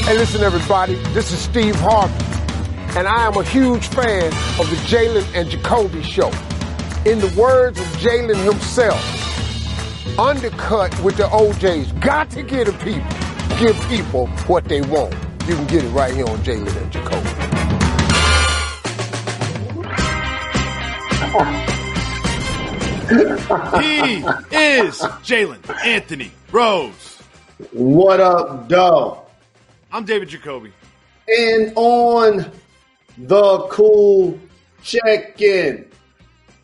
Hey, listen, everybody. This is Steve Harvey, and I am a huge fan of the Jalen and Jacoby show. In the words of Jalen himself, undercut with the OJs. Got to give people what they want. You can get it right here on Jalen and Jacoby. He is Jalen Anthony Rose. What up, dog? I'm David Jacoby. And on the cool check-in.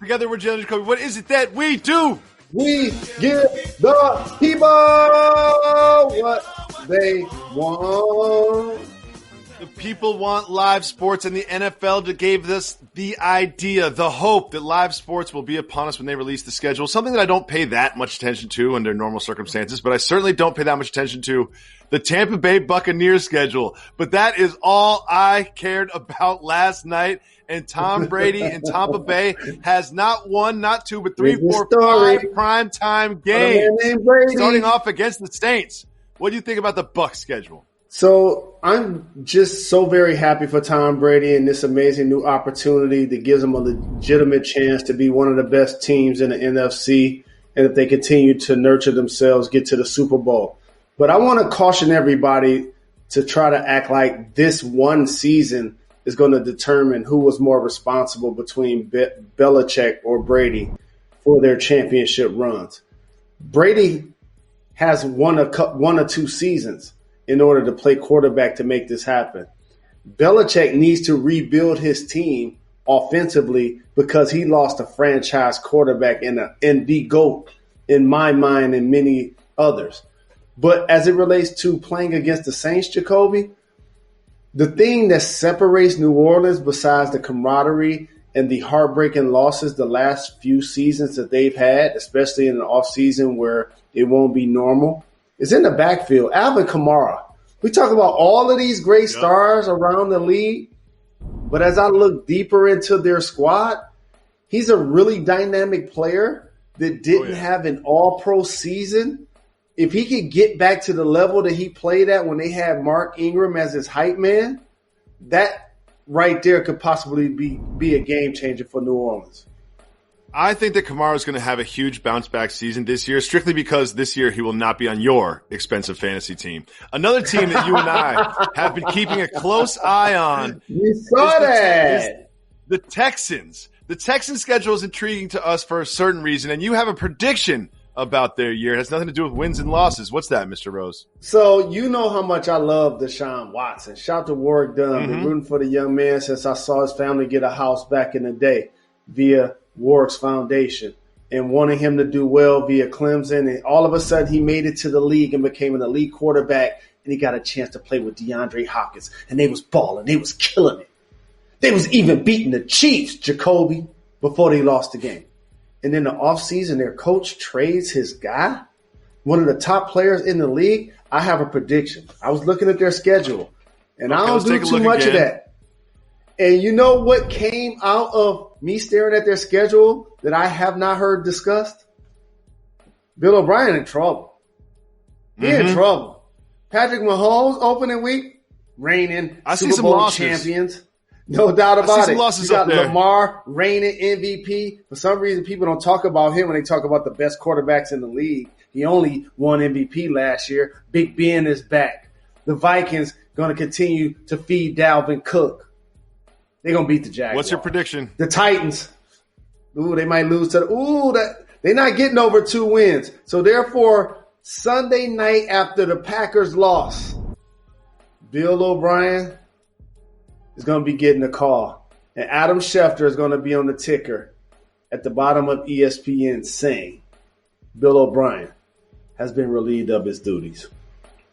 Together we're Jalen Jacoby. What is it that we do? We give the people what they want. The people want live sports, and the NFL gave us the idea, the hope that live sports will be upon us when they release the schedule. Something that I don't pay that much attention to under normal circumstances, but I certainly don't pay that much attention to the Tampa Bay Buccaneers schedule. But that is all I cared about last night. And Tom Brady in Tampa Bay has not one, not two, but three, four, five primetime games. Starting off against the Saints. What do you think about the Bucs schedule? So I'm just so very happy for Tom Brady and this amazing new opportunity that gives him a legitimate chance to be one of the best teams in the NFC. And if they continue to nurture themselves, get to the Super Bowl. But I want to caution everybody to try to act like this one season is going to determine who was more responsible between Belichick or Brady for their championship runs. Brady has won one or two seasons in order to play quarterback to make this happen. Belichick needs to rebuild his team offensively because he lost a franchise quarterback and the GOAT in my mind and many others. But as it relates to playing against the Saints, Jacoby, the thing that separates New Orleans besides the camaraderie and the heartbreaking losses the last few seasons that they've had, especially in an offseason where it won't be normal, is in the backfield. Alvin Kamara. We talk about all of these great stars around the league, but as I look deeper into their squad, he's a really dynamic player that didn't have an all-pro season. If he could get back to the level that he played at when they had Mark Ingram as his hype man, that right there could possibly be a game changer for New Orleans. I think that Kamara is going to have a huge bounce-back season this year, strictly because this year he will not be on your expensive fantasy team. Another team that you and I have been keeping a close eye on is the Texans. The Texans' schedule is intriguing to us for a certain reason, and you have a prediction about their year. It has nothing to do with wins and losses. What's that, Mr. Rose? So you know how much I love Deshaun Watson. Shout to Warwick Dunn. Been rooting for the young man since I saw his family get a house back in the day via Warwick's foundation and wanting him to do well via Clemson. And all of a sudden he made it to the league and became an elite quarterback, and he got a chance to play with DeAndre Hopkins. And they was balling. They was killing it. They was even beating the Chiefs, Jacoby, before they lost the game. And in the offseason, their coach trades his guy, one of the top players in the league. I have a prediction. I was looking at their schedule, and I don't do too much of that. And you know what came out of me staring at their schedule that I have not heard discussed? Bill O'Brien in trouble. He in trouble. Patrick Mahomes opening week, reigning Super Bowl champions. No doubt about it. You got Lamar reigning MVP. For some reason, people don't talk about him when they talk about the best quarterbacks in the league. He only won MVP last year. Big Ben is back. The Vikings going to continue to feed Dalvin Cook. They're going to beat the Jaguars. What's your prediction? The Titans. Ooh, they might lose to they're not getting over 2 wins. So therefore, Sunday night after the Packers loss, Bill O'Brien is going to be getting a call. And Adam Schefter is going to be on the ticker at the bottom of ESPN saying Bill O'Brien has been relieved of his duties.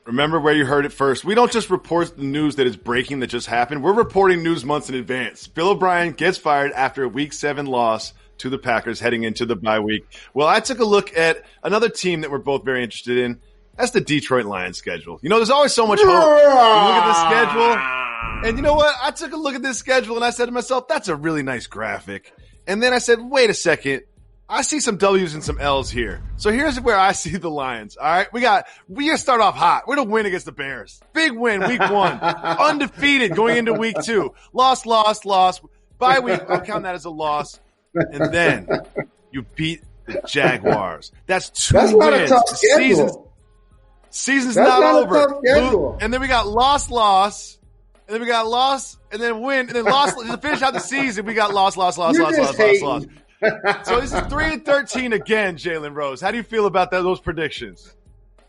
Remember where you heard it first. We don't just report the news that is breaking that just happened. We're reporting news months in advance. Bill O'Brien gets fired after a Week 7 loss to the Packers heading into the bye week. Well, I took a look at another team that we're both very interested in. That's the Detroit Lions schedule. You know, there's always so much hope. You look at the schedule, and you know what? I took a look at this schedule, and I said to myself, that's a really nice graphic. And then I said, wait a second. I see some W's and some L's here. So here's where I see the Lions. All right. We got to start off hot. We're going to win against the Bears. Big win week 1. Undefeated going into week 2. Loss. Bye week. I'll count that as a loss. And then you beat the Jaguars. That's 2 wins. Not a tough schedule. Season's not over. And then we got loss. And then we got loss and then win. And then loss to finish out the season. We got loss. So this is 3-13 again, Jalen Rose. How do you feel about those predictions?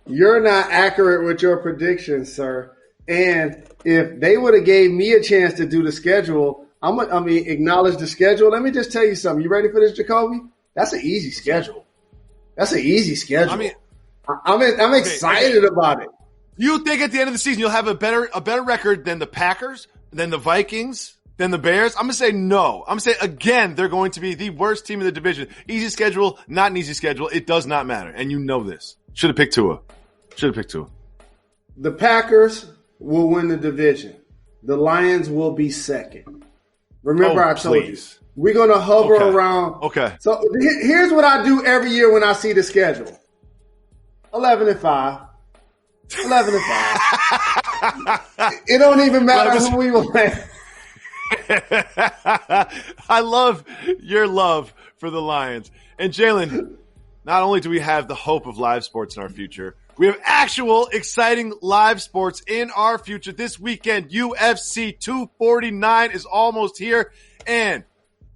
You're not accurate with your predictions, sir. And if they would have gave me a chance to do the schedule, acknowledge the schedule. Let me just tell you something. You ready for this, Jacoby? That's an easy schedule. I mean, I'm excited about it. You think at the end of the season you'll have a better record than the Packers, than the Vikings, than the Bears? I'm going to say no. I'm going to say, again, they're going to be the worst team in the division. Easy schedule, not an easy schedule. It does not matter. And you know this. Should have picked Tua. The Packers will win the division. The Lions will be second. Remember, I told you. We're going to hover around. Okay. So here's what I do every year when I see the schedule. 11-5. 11-5. It don't even matter who we will play. I love your love for the Lions. And Jalen, not only do we have the hope of live sports in our future, we have actual exciting live sports in our future. This weekend, UFC 249 is almost here, and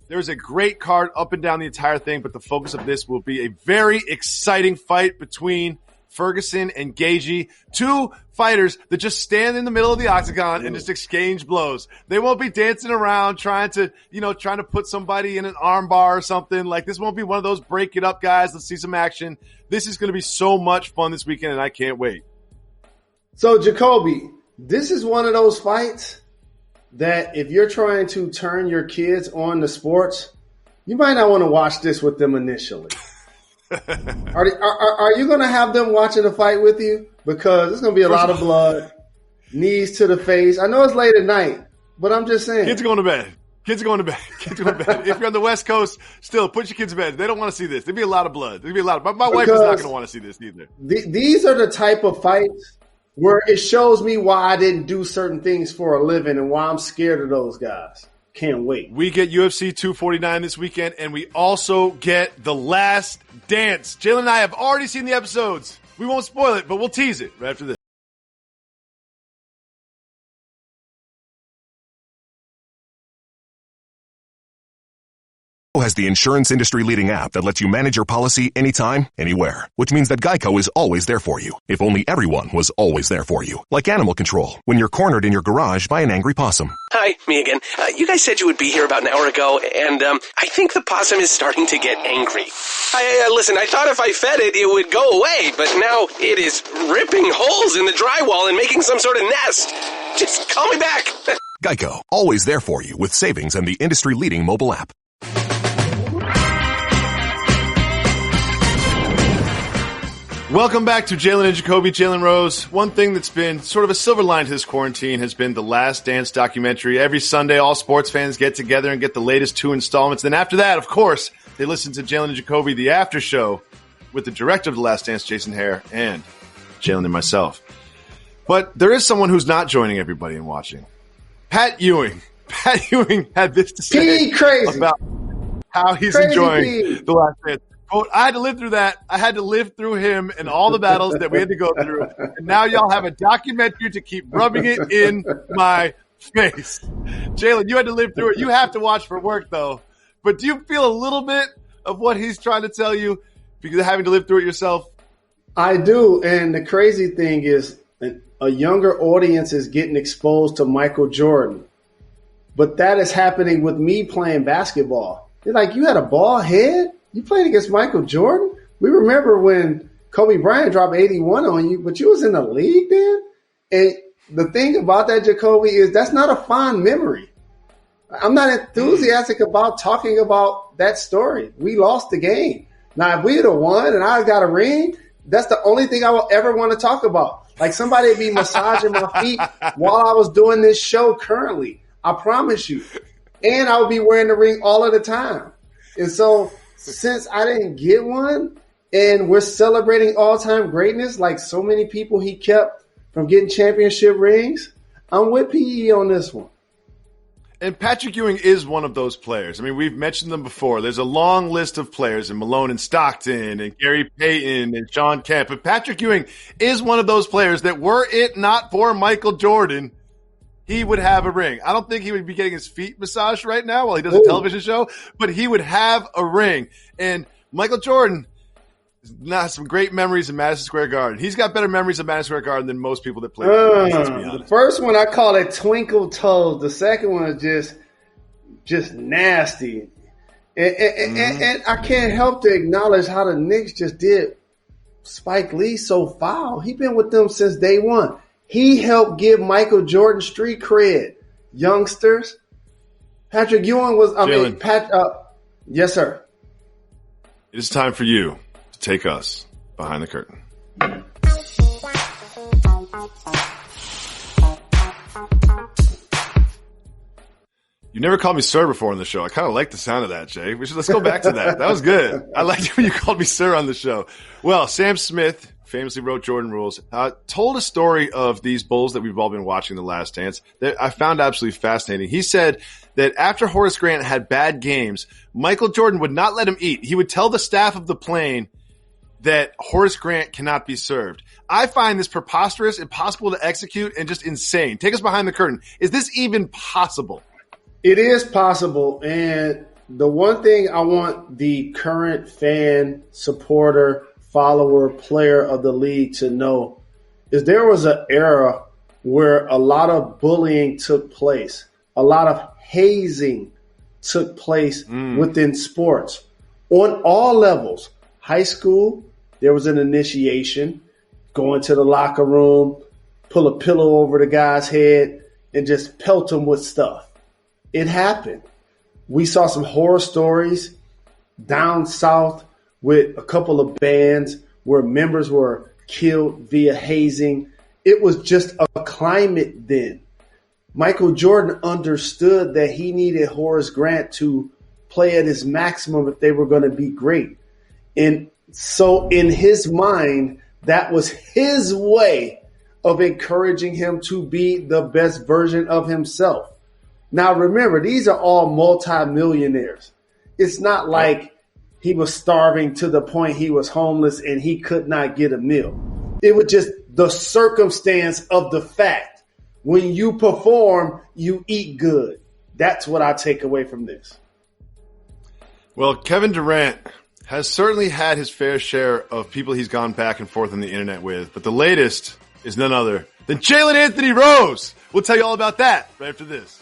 there's a great card up and down the entire thing, but the focus of this will be a very exciting fight between Ferguson and Gaethje, 2 fighters that just stand in the middle of the octagon and just exchange blows. They won't be dancing around trying to put somebody in an arm bar or something. Like, this won't be one of those break it up guys. Let's see some action. This is going to be so much fun this weekend, and I can't wait. So, Jacoby, this is one of those fights that if you're trying to turn your kids on to sports, you might not want to watch this with them initially. Are you going to have them watching the fight with you? Because there's going to be a lot of blood, knees to the face. I know it's late at night, but I'm just saying. Kids are going to bed. If you're on the West Coast, still put your kids to bed. They don't want to see this. There'd be a lot of blood. My wife is not going to want to see this either. These are the type of fights where it shows me why I didn't do certain things for a living and why I'm scared of those guys. Can't wait. We get UFC 249 this weekend, and we also get The Last Dance. Jalen and I have already seen the episodes. We won't spoil it, but we'll tease it right after this. Has the insurance industry leading app that lets you manage your policy anytime, anywhere, which means that Geico is always there for you. If only everyone was always there for you. Like animal control, when you're cornered in your garage by an angry possum. Hi, me again. You guys said you would be here about an hour ago, and I think the possum is starting to get angry. Listen, I thought if I fed it, it would go away, but now it is ripping holes in the drywall and making some sort of nest. Just call me back. Geico, always there for you with savings and the industry-leading mobile app. Welcome back to Jalen and Jacoby, Jalen Rose. One thing that's been sort of a silver line to this quarantine has been the Last Dance documentary. Every Sunday, all sports fans get together and get the latest 2 installments. Then after that, of course, they listen to Jalen and Jacoby, the after show, with the director of The Last Dance, Jason Hare, and Jalen and myself. But there is someone who's not joining everybody and watching. Pat Ewing. Pat Ewing had this to say about how he's enjoying The Last Dance. Quote, I had to live through that. I had to live through him and all the battles that we had to go through. And now y'all have a documentary to keep rubbing it in my face. Jalen, you had to live through it. You have to watch for work, though. But do you feel a little bit of what he's trying to tell you because of having to live through it yourself? I do. And the crazy thing is a younger audience is getting exposed to Michael Jordan. But that is happening with me playing basketball. They're like, you had a bald head? You played against Michael Jordan? We remember when Kobe Bryant dropped 81 on you, but you was in the league then? And the thing about that, Jacoby, is that's not a fond memory. I'm not enthusiastic about talking about that story. We lost the game. Now, if we had won and I got a ring, that's the only thing I will ever want to talk about. Like somebody would be massaging my feet while I was doing this show currently. I promise you. And I would be wearing the ring all of the time. And so since I didn't get one and we're celebrating all-time greatness like so many people he kept from getting championship rings, I'm with PE on this one. And Patrick Ewing is one of those players. I mean, we've mentioned them before. There's a long list of players, and Malone and Stockton and Gary Payton and Sean Kemp. But Patrick Ewing is one of those players that were it not for Michael Jordan, he would have a ring. I don't think he would be getting his feet massaged right now while he does a television show, but he would have a ring. And Michael Jordan has some great memories in Madison Square Garden. He's got better memories of Madison Square Garden than most people that play. The first one I call it twinkle toes. The second one is just nasty. And I can't help to acknowledge how the Knicks just did Spike Lee so foul. He's been with them since day one. He helped give Michael Jordan street cred. Youngsters. Patrick Ewing was, yes, sir. It is time for you to take us behind the curtain. You never called me sir before on the show. I kind of like the sound of that, Jay. Let's go back to that. That was good. I liked it when you called me sir on the show. Well, Sam Smith famously wrote Jordan Rules, told a story of these Bulls that we've all been watching The Last Dance that I found absolutely fascinating. He said that after Horace Grant had bad games, Michael Jordan would not let him eat. He would tell the staff of the plane that Horace Grant cannot be served. I find this preposterous, impossible to execute, and just insane. Take us behind the curtain. Is this even possible? It is possible. And the one thing I want the current fan, supporter, follower, player of the league to know is there was an era where a lot of bullying took place. A lot of hazing took place within sports on all levels. High school, there was an initiation, go into the locker room, pull a pillow over the guy's head, and just pelt him with stuff. It happened. We saw some horror stories down south with a couple of bands where members were killed via hazing. It was just a climate then. Michael Jordan understood that he needed Horace Grant to play at his maximum if they were going to be great. And so in his mind, that was his way of encouraging him to be the best version of himself. Now, remember, these are all multimillionaires. It's not like he was starving to the point he was homeless and he could not get a meal. It was just the circumstance of the fact. When you perform, you eat good. That's what I take away from this. Well, Kevin Durant has certainly had his fair share of people he's gone back and forth on the internet with, but the latest is none other than Jalen Anthony Rose. We'll tell you all about that right after this.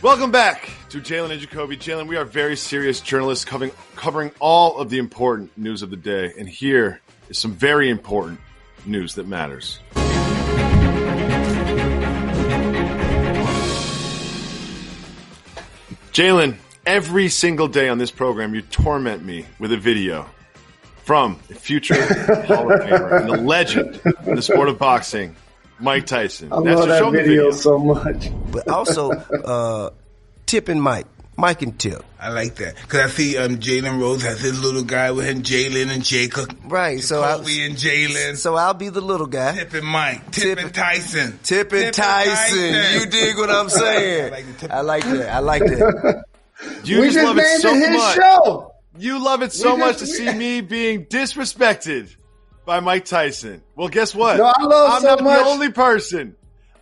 Welcome back to Jalen and Jacoby. Jalen, we are very serious journalists covering all of the important news of the day. And here is some very important news that matters. Jalen, every single day on this program, you torment me with a video from a future Hall of Famer and the legend in the sport of boxing, Mike Tyson. I love that video so much. But also, Tip and Mike. Mike and Tip. I like that. Because I see Jalen Rose has his little guy with him, Jalen and Jacob. Right. Jacoby and Jalen. So I'll be the little guy. Tip and Mike. Tip and Tyson. Tip and Tyson. You dig what I'm saying? I like that. You we just love it so much. Show. You love it so much to see me being disrespected by Mike Tyson. Well, guess what? No, I'm not the only person.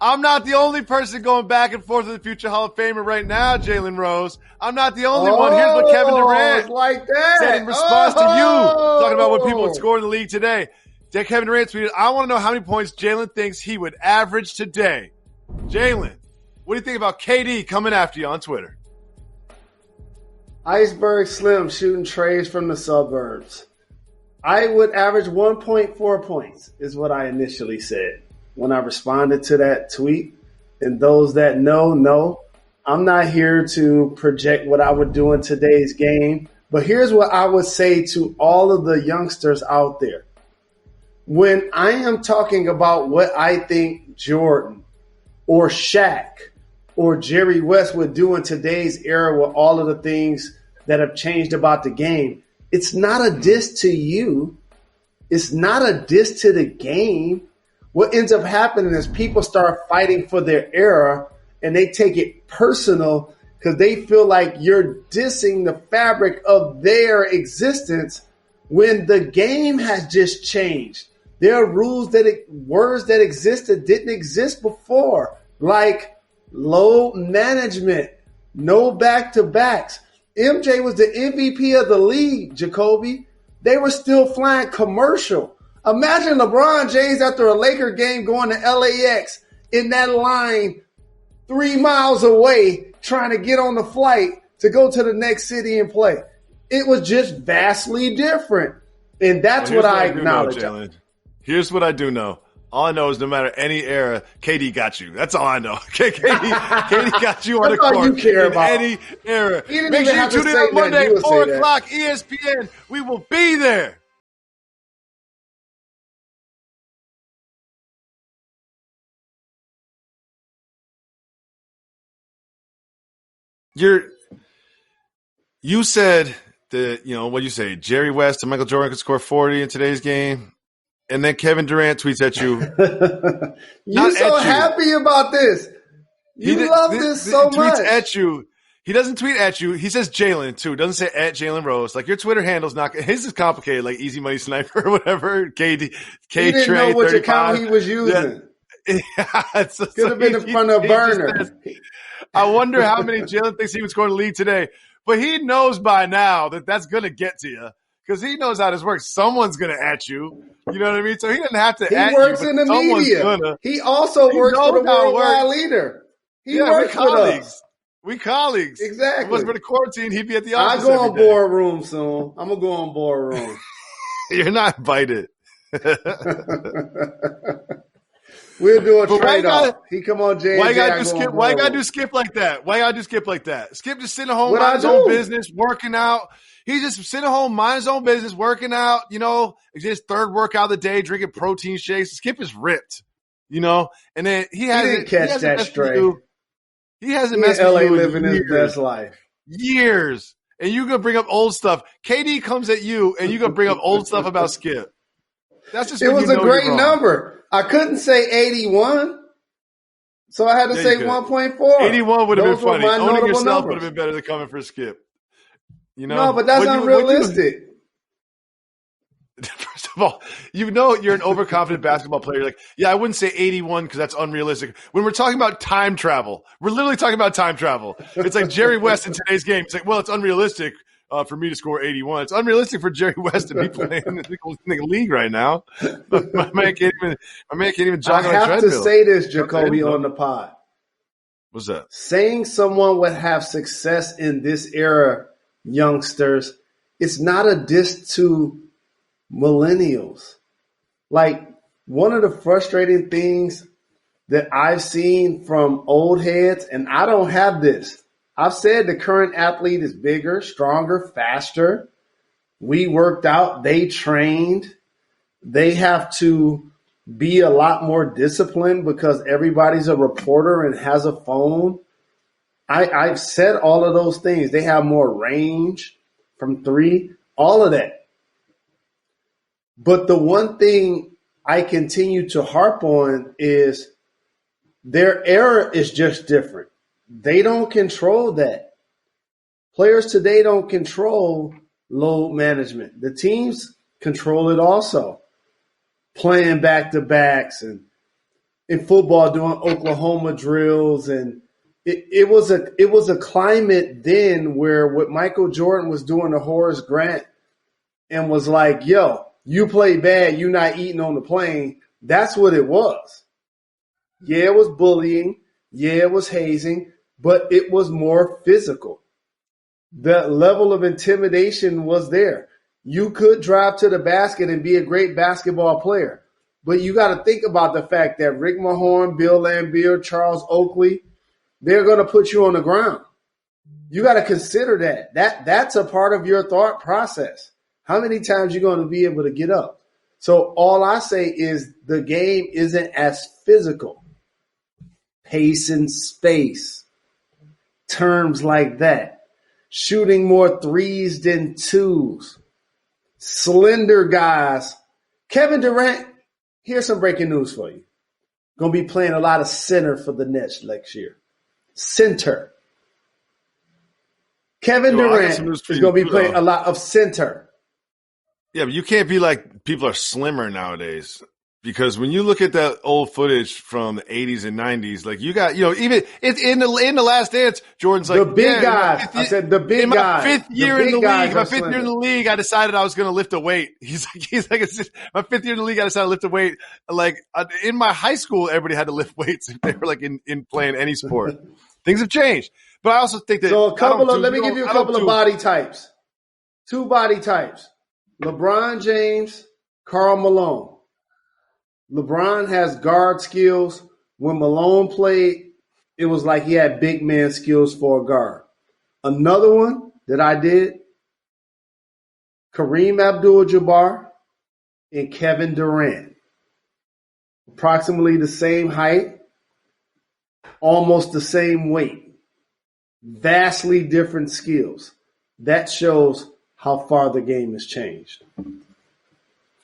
I'm not the only person going back and forth with the future Hall of Famer right now, Jalen Rose. I'm not the only one. Here's what Kevin Durant like that. said in response to you, talking about what people would score in the league today. Kevin Durant tweeted, I want to know how many points Jalen thinks he would average today. Jalen, what do you think about KD coming after you on Twitter? Iceberg Slim shooting trays from the suburbs. I would average 1.4 points is what I initially said when I responded to that tweet. And those that know, I'm not here to project what I would do in today's game. But here's what I would say to all of the youngsters out there. When I am talking about what I think Jordan or Shaq or Jerry West would do in today's era with all of the things that have changed about the game, it's not a diss to you. It's not a diss to the game. What ends up happening is people start fighting for their era and they take it personal because they feel like you're dissing the fabric of their existence when the game has just changed. There are rules words that existed didn't exist before, like load management, no back-to-backs. MJ was the MVP of the league, Jacoby. They were still flying commercial. Imagine LeBron James after a Laker game going to LAX in that line 3 miles away trying to get on the flight to go to the next city and play. It was just vastly different. And that's what I acknowledge. Here's what I do know. All I know is no matter any era, KD got you. That's all I know. KD got you on the court you care in about. Any era. Make sure you tune in on Monday, 4 o'clock, ESPN. We will be there. You said that, what you say, Jerry West and Michael Jordan could score 40 in today's game. And then Kevin Durant tweets at you. You're so happy about this. You love this so much. Tweets at you. He doesn't tweet at you. He says Jalen, too. Doesn't say at Jalen Rose. Like, your Twitter handle's not – his is complicated, like Easy Money Sniper or whatever. He didn't know which account he was using. Yeah. Could have been in front of burner. I wonder how many Jalen thinks he would score in the league today. But he knows by now that that's going to get to you because he knows how this works. Someone's going to at you. You know what I mean? So he doesn't have to at you. He works in the media. He also works for the Worldwide Leader. He works with us. We colleagues. Exactly. If it wasn't for the quarantine, he'd be at the office. I'll go on boardroom soon. I'm going to go on boardroom. You're not invited. We'll do a trade-off. He come on, Jay. Why you gotta do Skip like that? Why you gotta do Skip like that? Skip just sitting at home, mind his own business, working out. He's just sitting at home, mind his own business, working out. It's his third workout of the day, drinking protein shakes. Skip is ripped, and then he didn't catch that stray. He hasn't messed with LA you living his best life. Years, and you gonna bring up old stuff. KD comes at you, and you gonna bring up old stuff about Skip. That's just it was a great number. I couldn't say 81, so I had to say 1.4. 81 would have been funny. Owning yourself would have been better than coming for Skip. No, but that's unrealistic. First of all, you're an overconfident basketball player. You're like, yeah, I wouldn't say 81 because that's unrealistic. When we're talking about time travel, we're literally talking about time travel. It's like Jerry West in today's game. It's like, well, it's unrealistic for me to score 81. It's unrealistic for Jerry West to be playing in the league right now. My man can't even jog on a treadmill. I have to say this, Jacoby, on the pod. What's that? Saying someone would have success in this era, youngsters, it's not a diss to millennials. Like, one of the frustrating things that I've seen from old heads, and I don't have this, I've said the current athlete is bigger, stronger, faster. We worked out. They trained. They have to be a lot more disciplined because everybody's a reporter and has a phone. I've said all of those things. They have more range from three, all of that. But the one thing I continue to harp on is their era is just different. They don't control that. Players today don't control load management. The teams control it also. Playing back-to-backs and in football doing Oklahoma drills. And it was a climate then where what Michael Jordan was doing to Horace Grant and was like, yo, you play bad, you're not eating on the plane. That's what it was. Yeah, it was bullying. Yeah, it was hazing. But it was more physical. The level of intimidation was there. You could drive to the basket and be a great basketball player. But you got to think about the fact that Rick Mahorn, Bill Laimbeer, Charles Oakley, they're going to put you on the ground. You got to consider that. That's a part of your thought process. How many times you're going to be able to get up? So all I say is the game isn't as physical. Pace and space, terms like that. Shooting more threes than twos. Slender guys. Kevin Durant, here's some breaking news for you. Going to be playing a lot of center for the Nets next year. Center. Kevin Durant is going to be playing a lot of center. Yeah, but you can't be like people are slimmer nowadays. Because when you look at that old footage from the 80s and 90s, like you got, even in the Last Dance, Jordan's like, the big guys. I said the big guys. My fifth year in the league, I decided I was going to lift a weight. He's like, my 5th year in the league, I decided to lift a weight. Like in my high school, everybody had to lift weights if they were like in playing any sport. Things have changed, but I also think that let me give you a couple of body types. 2 body types: LeBron James, Karl Malone. LeBron has guard skills. When Malone played, it was like he had big man skills for a guard. Another one that I did, Kareem Abdul-Jabbar and Kevin Durant. Approximately the same height, almost the same weight. Vastly different skills. That shows how far the game has changed.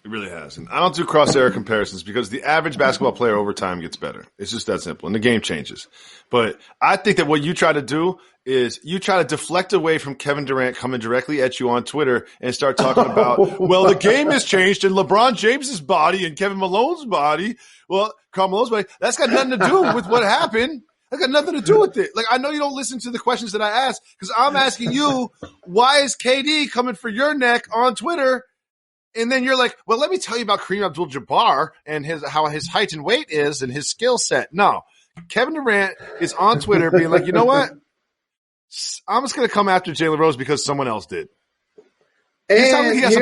It really has. And I don't do cross-era comparisons because the average basketball player over time gets better. It's just that simple. And the game changes. But I think that what you try to do is you try to deflect away from Kevin Durant coming directly at you on Twitter and start talking about, well, the game has changed and LeBron James's body and Kevin Malone's body. Well, Karl Malone's body. That's got nothing to do with what happened. That got nothing to do with it. Like, I know you don't listen to the questions that I ask because I'm asking you, why is KD coming for your neck on Twitter? And then you're like, well, let me tell you about Kareem Abdul-Jabbar and how his height and weight is and his skill set. No, Kevin Durant is on Twitter being like, you know what? I'm just going to come after Jalen Rose because someone else did. And here's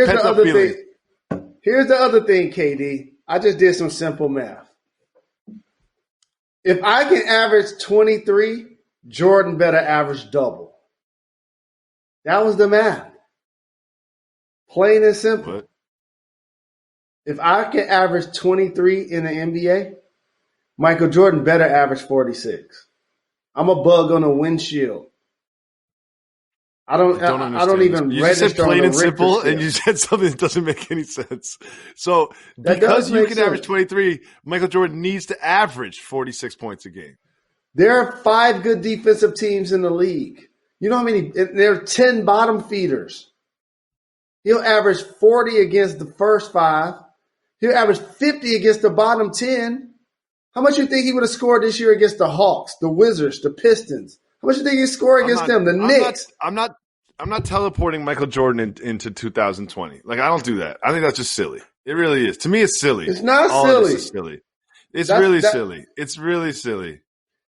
the other thing, KD. I just did some simple math. If I can average 23, Jordan better average double. That was the math. Plain and simple. What? If I can average 23 in the NBA, Michael Jordan better average 46. I'm a bug on a windshield. I don't even you register just said plain on and simple, and you said something that doesn't make any sense. So because you can average 23, Michael Jordan needs to average 46 points a game. There are 5 good defensive teams in the league. You know how many? There are 10 bottom feeders. He'll average 40 against the first 5. He'll average 50 against the bottom 10. How much you think he would have scored this year against the Hawks, the Wizards, the Pistons? How much you think he'd score against them, the Knicks? I'm not teleporting Michael Jordan into 2020. Like, I don't do that. I think that's just silly. It really is. To me, it's silly. It's not All silly. Of this is silly. It's really silly. It's really silly.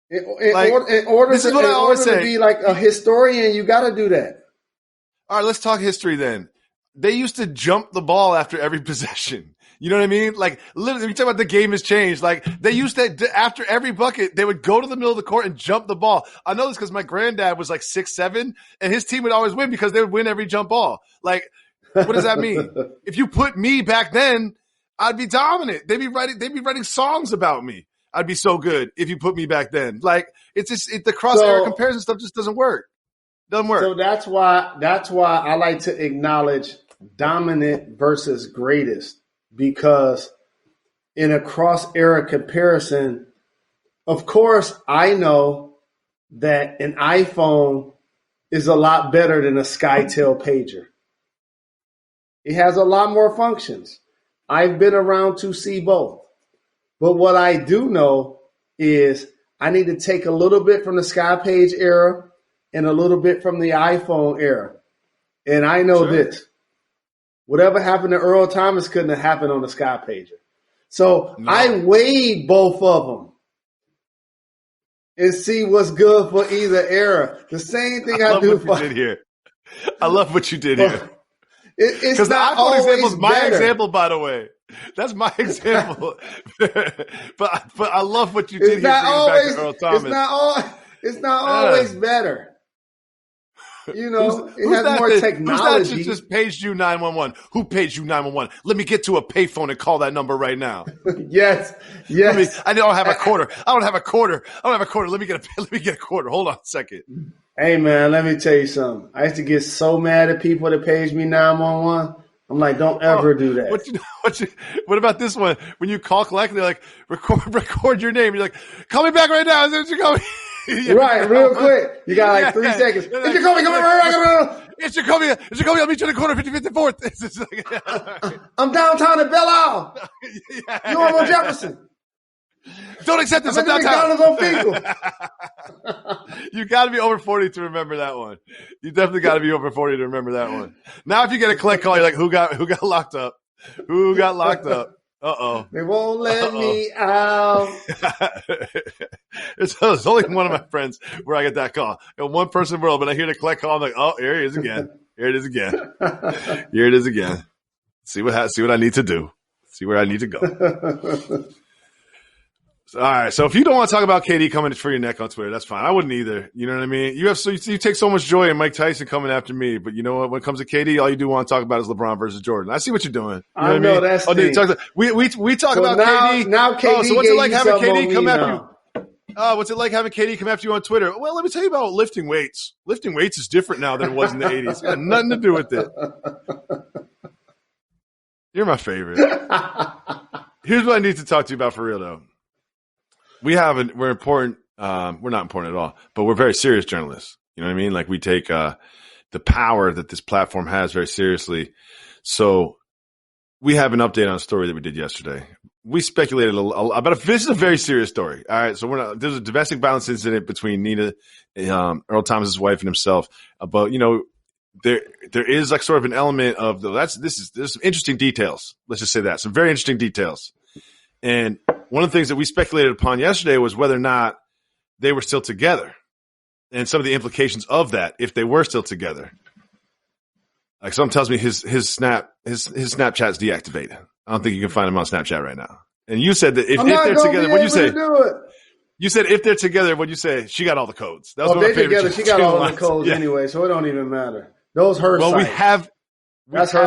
In order to be like a historian, you got to do that. All right, let's talk history then. They used to jump the ball after every possession. You know what I mean? Like, literally, we talk about the game has changed. Like, they used to, after every bucket, they would go to the middle of the court and jump the ball. I know this because my granddad was like 6'7", and his team would always win because they would win every jump ball. Like, what does that mean? If you put me back then, I'd be dominant. They'd be writing songs about me. I'd be so good if you put me back then. Like, it's just, the cross-era comparison stuff just doesn't work. Doesn't work. So that's why I like to acknowledge dominant versus greatest, because in a cross-era comparison, of course, I know that an iPhone is a lot better than a SkyTel pager. It has a lot more functions. I've been around to see both. But what I do know is I need to take a little bit from the SkyPage era and a little bit from the iPhone era. And I know this. Whatever happened to Earl Thomas couldn't have happened on the SkyPager. So I weighed both of them and see what's good for either era. The same thing I do for you did here. I love what you did here. Because the iPhone example is my example, by the way. That's my example. but I love what you did here. Back to Earl Thomas. It's not always better. You know, it has more technology. Who's that just paged you 911? Who paged you 911? Let me get to a payphone and call that number right now. Yes. I don't have a quarter. Let me get a quarter. Hold on a second. Hey, man, let me tell you something. I used to get so mad at people that paged me 911. I'm like, don't ever do that. What about this one? When you call collect, they're like, record your name. You're like, call me back right now. Is that Jacoby? Right, real quick. You got like 3 seconds. It's Jacoby, come right. It's Jacoby. I'll meet you in the corner, 55th. I'm downtown at Belle Isle. You on Jefferson. Don't accept this. I'm downtown. On You got to be over 40 to remember that one. You definitely got to be over 40 to remember that one. Now, if you get a collect call, you're like, who got locked up? Who got locked up? Uh-oh. They won't let me out. It's only one of my friends where I get that call. I got one person in the world, but I hear the collect call. I'm like, oh, here it is again. Here it is again. See what I need to do. See where I need to go. All right. So if you don't want to talk about KD coming for your neck on Twitter, that's fine. I wouldn't either. You know what I mean? You take so much joy in Mike Tyson coming after me, but you know what? When it comes to KD, all you do want to talk about is LeBron versus Jordan. I see what you're doing. You know I know what I mean? that's we talk about KD. Now KD. So what's it like having KD come after you? What's it like having KD come after you on Twitter? Well, let me tell you about lifting weights. Lifting weights is different now than it was in the 80s. It had nothing to do with it. You're my favorite. Here's what I need to talk to you about for real, though. We're important. We're not important at all, but we're very serious journalists. You know what I mean? Like we take the power that this platform has very seriously. So we have an update on a story that we did yesterday. We speculated about this is a very serious story. All right. So there's a domestic violence incident between Nina, Earl Thomas's wife and himself. But there is like sort of an element of there's some interesting details. Let's just say that some very interesting details. And one of the things that we speculated upon yesterday was whether or not they were still together and some of the implications of that if they were still together. Like someone tells me his Snapchat's deactivated. I don't think you can find him on Snapchat right now. And you said that if they're together, what'd you say? You said if they're together, what'd you say? She got all the codes. That was if they're together, she got all the codes anyway, so it don't even matter. Those her sites. We have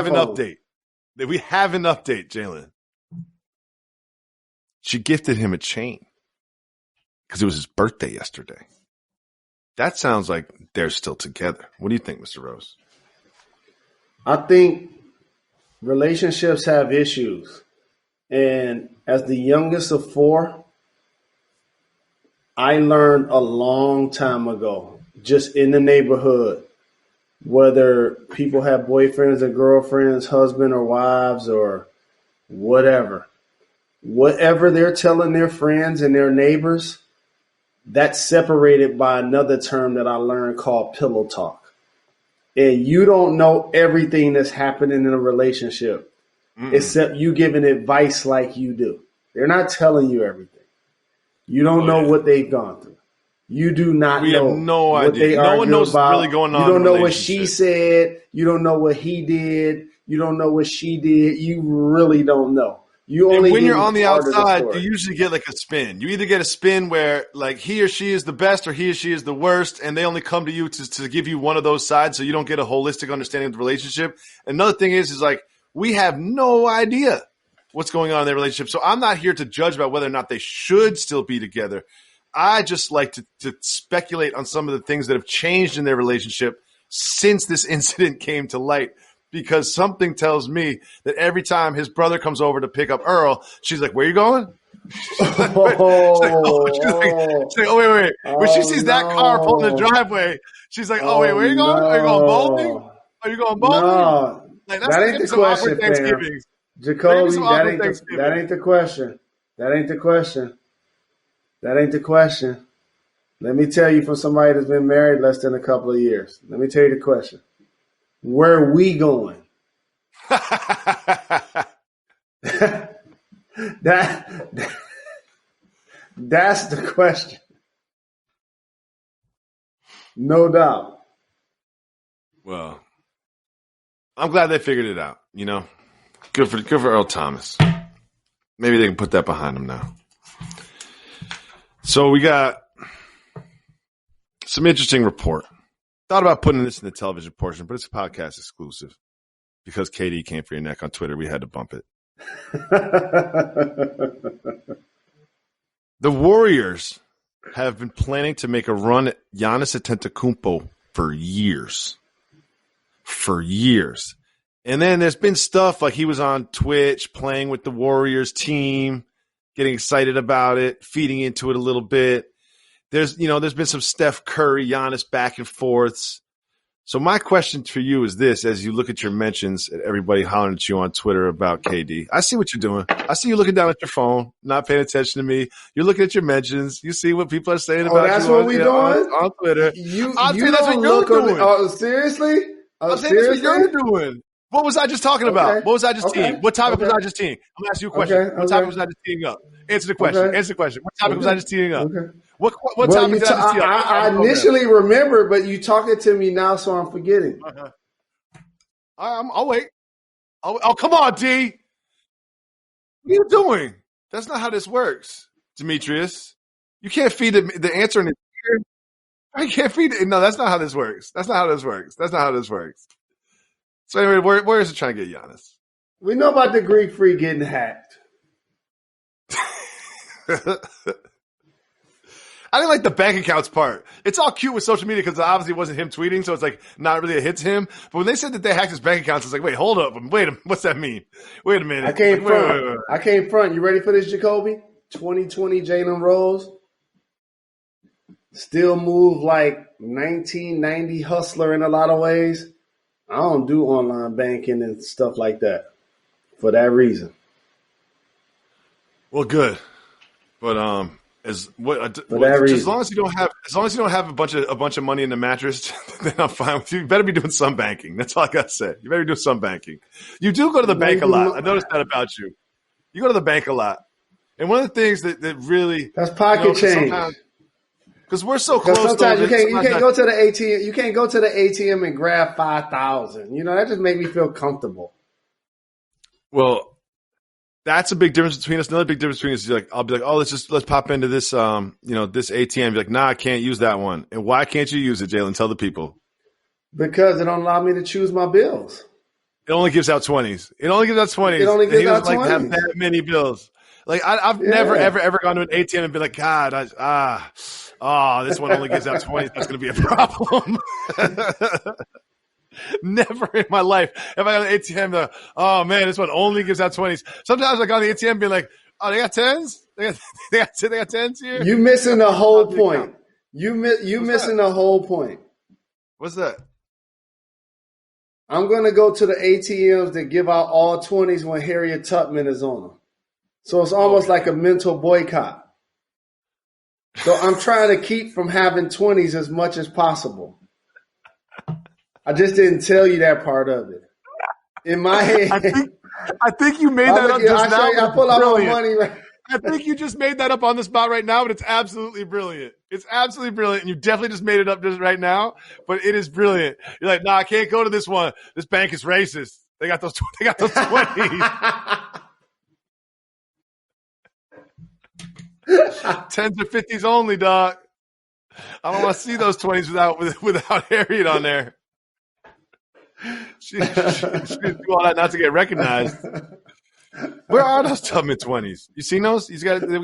an update. We have an update, Jalen. She gifted him a chain because it was his birthday yesterday. That sounds like they're still together. What do you think, Mr. Rose? I think relationships have issues. And as the youngest of four, I learned a long time ago, just in the neighborhood, whether people have boyfriends or girlfriends, husband or wives or whatever they're telling their friends and their neighbors, that's separated by another term that I learned called pillow talk. And you don't know everything that's happening in a relationship, except you giving advice like you do. They're not telling you everything. You don't know what they've gone through. You do not know. We have no what idea. they No one knows about. Really going on. You don't know what she said. You don't know what he did. You don't know what she did. You really don't know. When you're on the outside, you usually get like a spin. You either get a spin where like he or she is the best or he or she is the worst, and they only come to you to give you one of those sides so you don't get a holistic understanding of the relationship. Another thing is like we have no idea what's going on in their relationship. So I'm not here to judge about whether or not they should still be together. I just like to speculate on some of the things that have changed in their relationship since this incident came to light. Because something tells me that every time his brother comes over to pick up Earl, she's like, "Where you going?" She's like, wait. When she sees that car pull in the driveway, she's like, "Oh, wait, where are you going? Are you going bowling? Are you going bowling?" No, like, that ain't the question, fam. Jacoby, that ain't the question. That ain't the question. Let me tell you from somebody that's been married less than a couple of years. Let me tell you the question. Where are we going? That's the question. No doubt. Well, I'm glad they figured it out. You know, good for Earl Thomas. Maybe they can put that behind them now. So we got some interesting report Thought about putting this in the television portion, but it's a podcast exclusive. Because KD came for your neck on Twitter, we had to bump it. The Warriors have been planning to make a run at Giannis Antetokounmpo for years. For years. And then there's been stuff like he was on Twitch playing with the Warriors team, getting excited about it, feeding into it a little bit. There's been some Steph Curry, Giannis back and forths. So my question for you is this, as you look at your mentions at everybody hollering at you on Twitter about KD. I see what you're doing. I see you looking down at your phone, not paying attention to me. You're looking at your mentions. You see what people are saying about that's you what we doing? On Twitter. I'll tell you that's what you're doing. Seriously? I'll tell you that's what you're doing. What was I just talking about? What was I just teeing? What topic was I just teeing? I'm going to ask you a question. What topic was I just teeing up? Answer the question. Answer the question. What topic was I just teeing up? What topic did I just tee up? I initially remember, but you talking to me now, so I'm forgetting. I'll wait. Oh, come on, D. What are you doing? That's not how this works, Demetrius. You can't feed the answer in his ear. I can't feed it. No, that's not how this works. That's not how this works. So anyway, where is it trying to get Giannis? We know about the Greek freak getting hacked. I didn't like the bank accounts part. It's all cute with social media because obviously it wasn't him tweeting, so it's like not really a hit to him. But when they said that they hacked his bank accounts, it's like, wait, hold up. What's that mean? Wait a minute. I came front. You ready for this, Jacoby? 2020 Jalen Rose. Still move like 1990 hustler in a lot of ways. I don't do online banking and stuff like that for that reason. Well, good, but as long as you don't have a bunch of money in the mattress, then I'm fine with you. You better be doing some banking. That's all I got to say. You better do some banking. You do go to the bank a lot. I noticed that about you. You go to the bank a lot, and one of the things that really that's pocket change. Because we're so close. Sometimes you can't go to the ATM. You can't go to the ATM and grab 5,000. That just made me feel comfortable. Well, that's a big difference between us. Another big difference between us is I'll be like, oh, let's pop into this, this ATM. Be like, nah, I can't use that one. And why can't you use it, Jalen? Tell the people. Because it don't allow me to choose my bills. It only gives out 20s. It only gives out 20s. It only gives out 20s. Like to have that many bills. Like I've never ever gone to an ATM and been like, God, this one only gives out 20s. That's going to be a problem. Never in my life have I got an ATM oh man, this one only gives out 20s. Sometimes I go on the ATM being like, oh, they got 10s? They got 10s here? You missing the whole point. You missing the whole point. What's that? I'm going to go to the ATMs that give out all 20s when Harriet Tubman is on them. So it's almost like a mental boycott. So I'm trying to keep from having 20s as much as possible. I just didn't tell you that part of it. In my head. I think you made that up just now. I pull out my money right. I think you just made that up on the spot right now, but it's absolutely brilliant. It's absolutely brilliant. And you definitely just made it up just right now, but it is brilliant. You're like, nah, I can't go to this one. This bank is racist. They got those 20s. 10s or 50s only, dog. I don't want to see those 20s without Harriet on there. She do all that not to get recognized. Where are those Tubman 20s? You seen those? We got the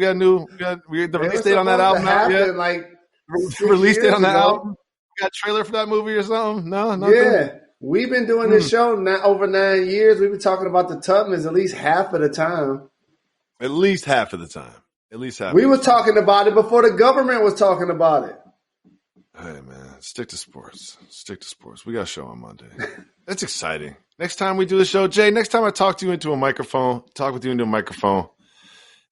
release date on that album out yet? Like release date on that album? We got a trailer for that movie or something? No, nothing? Yeah. We've been doing this show now over 9 years. We've been talking about the Tubmans at least half of the time. At least half of the time. We were talking about it before the government was talking about it. Hey, man, stick to sports. We got a show on Monday. That's exciting. Next time we do the show, Jay, next time I talk with you into a microphone, it's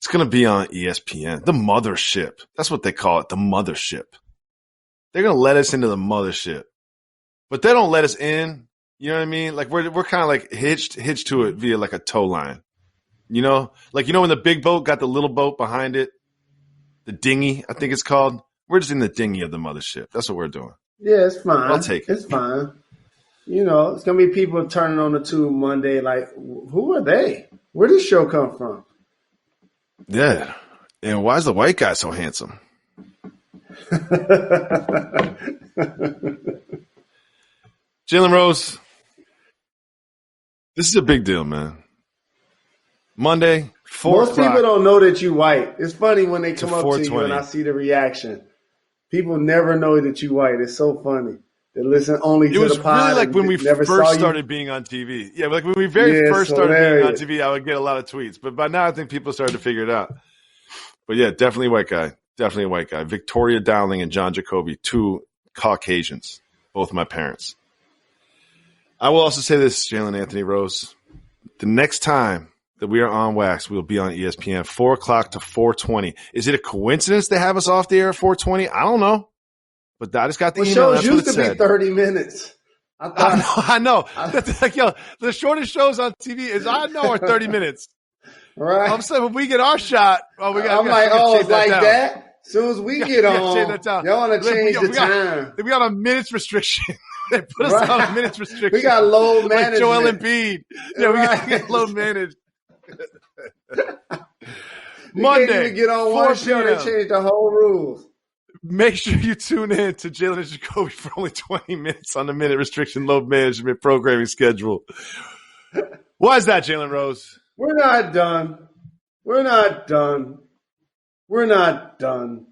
going to be on ESPN, the mothership. That's what they call it, the mothership. They're going to let us into the mothership. But they don't let us in. You know what I mean? Like we're kind of like hitched to it via like a tow line. You know? Like, when the big boat got the little boat behind it, the dinghy, I think it's called. We're just in the dinghy of the mothership. That's what we're doing. Yeah, it's fine. I'll take it. It's fine. It's going to be people turning on the tube Monday like, who are they? Where did this show come from? Yeah. And why is the white guy so handsome? Jalen Rose, this is a big deal, man. Monday, 4 Most o'clock. people don't know that you white. It's funny when they come up to you 4:20. and I see the reaction. People never know that you white. It's so funny. They listen only to the pod. It was really like when we never first started being on TV. Yeah, like when we first started being on TV, I would get a lot of tweets. But by now, I think people started to figure it out. But yeah, definitely white guy. Definitely a white guy. Victoria Dowling and John Jacoby, 2 Caucasians, both my parents. I will also say this, Jalen Anthony Rose. The next time that we are on Wax, we'll be on ESPN, 4 o'clock to 4:20. Is it a coincidence they have us off the air at 4:20? I don't know. But I just got the email. Shows that's used what it to said. be 30 minutes. I know. That's like, the shortest shows on TV are 30 minutes. Right. I'm saying when we get our shot, I'm like, it's like that. As soon as we get on, y'all want to change the time. We got a minutes restriction. They put us on a minutes restriction. We got low management. Like Joel Embiid. Yeah, we got low managed. Monday, can't even get on one show. They changed the whole rules. Make sure you tune in to Jalen and Jacoby for only 20 minutes on the minute restriction load management programming schedule. Why is that, Jalen Rose? We're not done. We're not done. We're not done.